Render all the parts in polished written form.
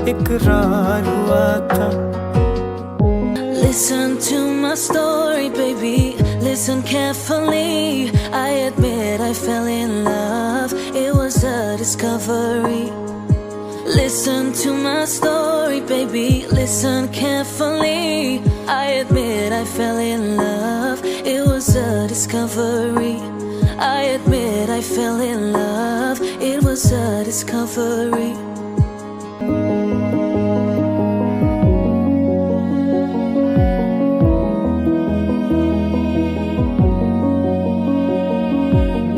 इकरार हुआ था। Listen to my story, baby, listen carefully. I admit I fell in love, it was a discovery. Listen to my story, baby, listen carefully. I admit I fell in love, it was a discovery. I admit I fell in love, it was a discovery.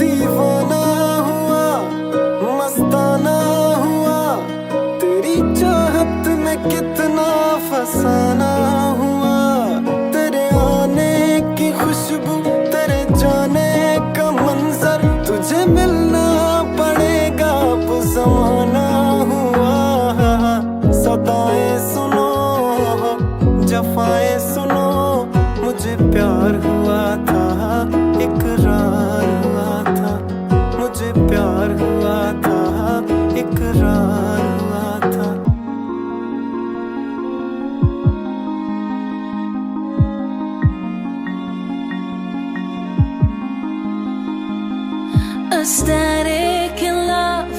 दीवाना हुआ, मस्ताना हुआ, तेरी चाहत में कितना फसाना हुआ। तेरे आने की खुशबू, तेरे जाने का मंजर, तुझे मिलना पड़ेगा अब ज़माना हुआ। सदाएं सुनो, जफाएं सुनो, मुझे प्यार हुआ था, इकरार हुआ था। मुझे प्यार हुआ था, इकरार हुआ था। Ecstatic in love,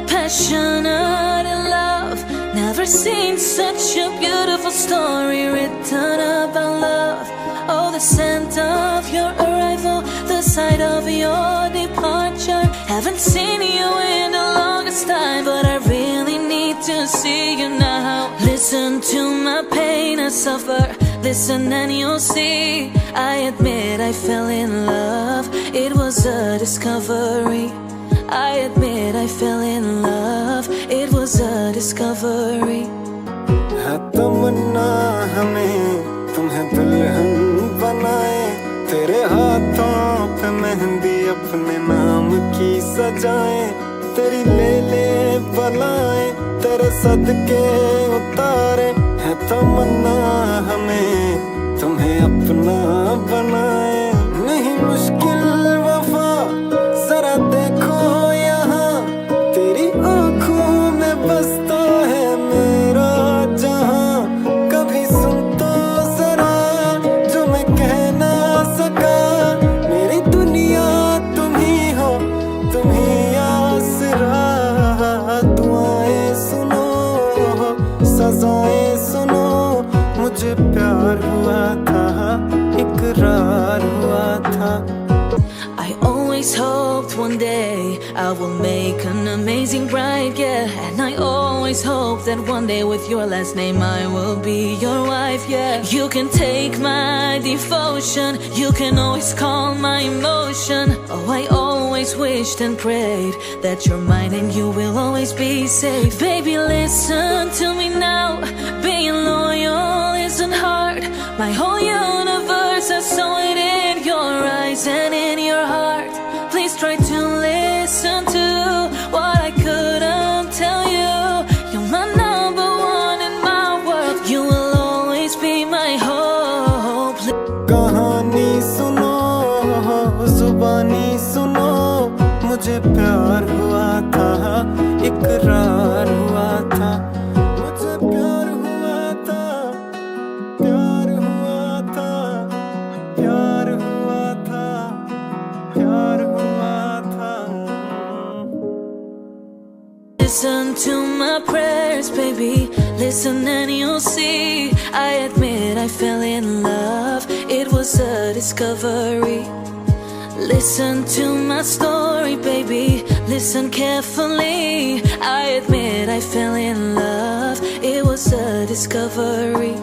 passionate in love. Never seen such a beautiful story written about love. Oh, the scent of your arrival, the sight of your departure. Haven't seen you in the longest time, but I really need to see you now. Listen to my pain I suffer, listen and you'll see. I admit I fell in love, it was a discovery. I admit I fell in love, it was a discovery. है तमन्ना हमें तुम्हें दुल्हन बनाए, तेरे हाथों पे मेहंदी अपने नाम की सजाए। तेरी ले ले बलाएं, तेरे सदके उतारे। है तमन्ना हमें तुम्हें अपना बनाए। नहीं मुश्किल वफा, जरा देखो यहाँ, तेरी आँखों में बसता है मेरा जहाँ। कभी सुन तो जरा जो मैं कह ना सका, मेरी दुनिया तुम ही हो, तुम ही आसरा। दुआएं सुनो, सजाएं सुनो, मुझे प्यार हुआ था, इकरार हुआ था। I always hoped one day I will make an amazing bride, yeah. And I always hope that one day with your last name I will be your wife, yeah. You can take my devotion, you can always call my emotion. Oh, I always wished and prayed that you're mine and you will always be safe. Baby, listen to me now, being loyal isn't hard. My whole universe, I saw it in your eyes and in your heart. Please try to listen to what I couldn't tell you. You're my number one in my world, you will always be my hope. कहानी सुनो, जुबानी सुनो, मुझे प्यार हुआ था, इकरार हुआ था। मुझे प्यार हुआ था, प्यार हुआ था, प्यार हुआ था, प्यार हुआ था। Listen to my prayers, baby, listen and you'll see. I admit I fell in love, it was a discovery. Listen to my story, baby, listen carefully. I admit I fell in love, it was a discovery.